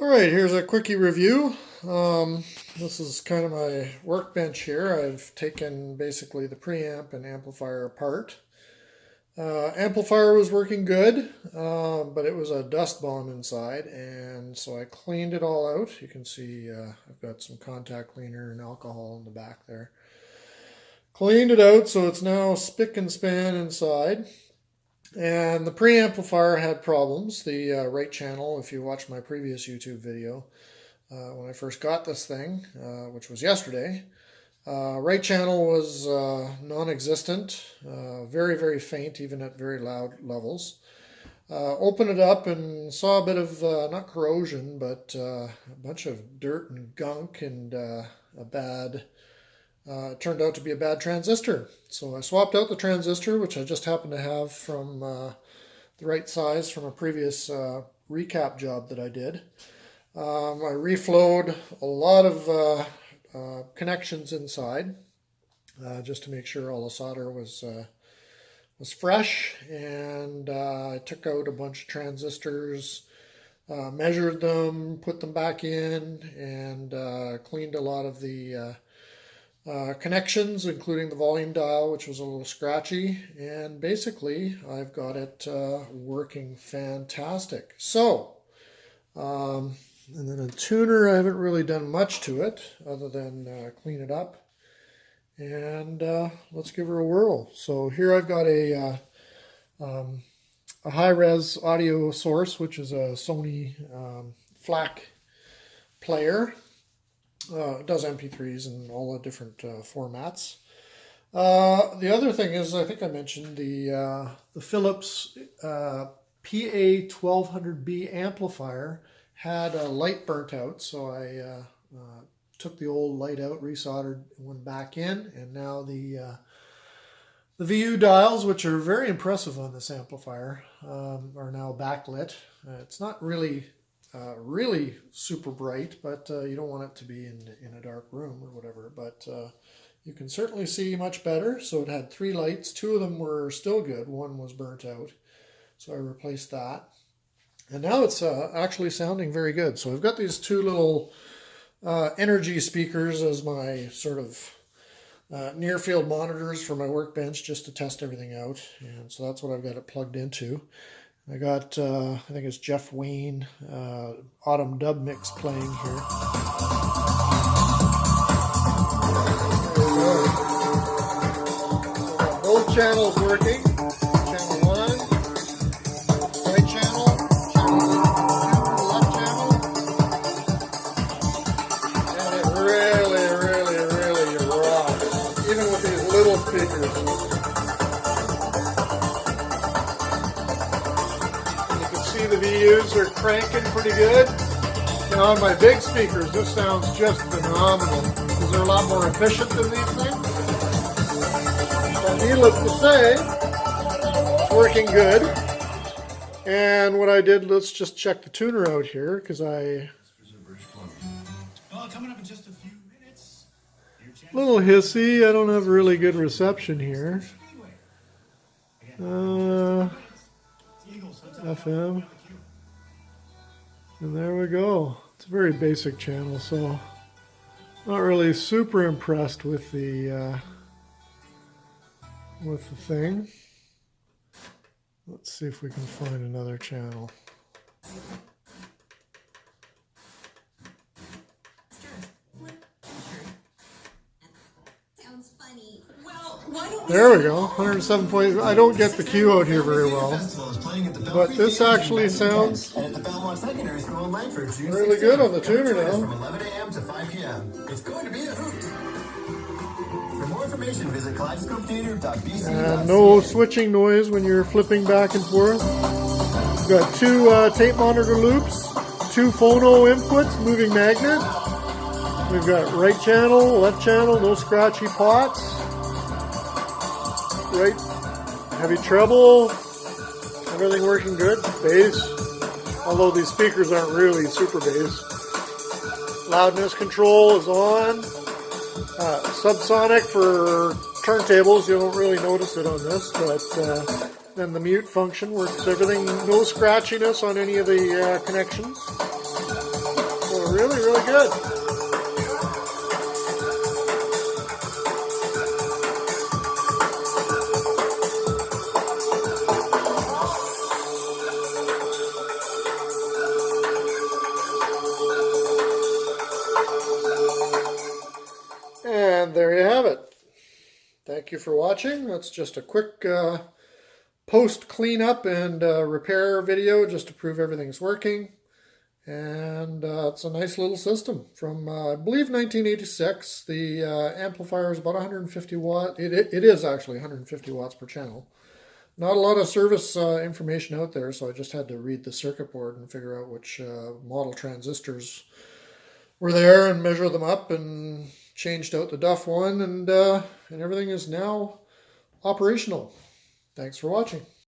Alright, here's a quickie review. This is kind of my workbench here. I've taken basically the preamp and amplifier apart. Amplifier was working good, but it was a dust bomb inside, and so I cleaned it all out. You can see I've got some contact cleaner and alcohol in the back there. Cleaned it out so it's now spick and span inside. And the preamplifier had problems. The right channel, if you watch my previous YouTube video, when I first got this thing, which was yesterday, right channel was non-existent, very, very faint, even at very loud levels. Opened it up and saw a bit of, not corrosion, but a bunch of dirt and gunk and it turned out to be a bad transistor. So I swapped out the transistor, which I just happened to have from the right size from a previous recap job that I did. I reflowed a lot of connections inside just to make sure all the solder was fresh, and I took out a bunch of transistors, measured them, put them back in, and cleaned a lot of the connections, including the volume dial, which was a little scratchy, and basically I've got it working fantastic. So, and then a tuner, I haven't really done much to it other than clean it up, and let's give her a whirl. So here I've got a high-res audio source, which is a Sony FLAC player. It does MP3s and all the different formats. The other thing is, I think I mentioned the Philips PA1200B amplifier had a light burnt out, so I took the old light out, resoldered one back in, and now the VU dials, which are very impressive on this amplifier, are now backlit. It's not really super bright, but you don't want it to be in a dark room or whatever, but you can certainly see much better. So it had 3 lights, 2 of them were still good, 1 was burnt out, so I replaced that, and now it's actually sounding very good. So I've got these 2 little energy speakers as my sort of near field monitors for my workbench, just to test everything out, and so that's what I've got it plugged into. I got, I think it's Jeff Wayne Autumn Dub Mix playing here. Both channels working. Channel 1, right channel, channel 2, left channel. And it really, really, really rocks, even with these little speakers. The VUs are cranking pretty good. Now on my big speakers, this sounds just phenomenal because they're a lot more efficient than these things. But needless to say, it's working good. And what I did, let's just check the tuner out here, because a little hissy. I don't have really good reception here. FM. And there we go. It's a very basic channel, so not really super impressed with the thing. Let's see if we can find another channel. There we go, 107 points. I don't get the cue out here very well, but this actually sounds really good on the tuner now. From 11 a.m. to 5 p.m. It's going to be a hoot. For more information, visit kaleidoscopetheater.bc. And no switching noise when you're flipping back and forth. We've got 2 tape monitor loops, 2 phono inputs, moving magnet. We've got right channel, left channel, no scratchy pots. Right, heavy treble, everything working good. Bass, although these speakers aren't really super bass. Loudness control is on. Subsonic for turntables, you don't really notice it on this, but then the mute function works everything, no scratchiness on any of the connections. really, really good. And there you have it. Thank you for watching. That's just a quick post cleanup and repair video just to prove everything's working. And it's a nice little system from, I believe, 1986. The amplifier is about 150 watt. It is actually 150 watts per channel. Not a lot of service information out there, so I just had to read the circuit board and figure out which model transistors were there and measure them up, and changed out the Duff one, and everything is now operational. Thanks for watching.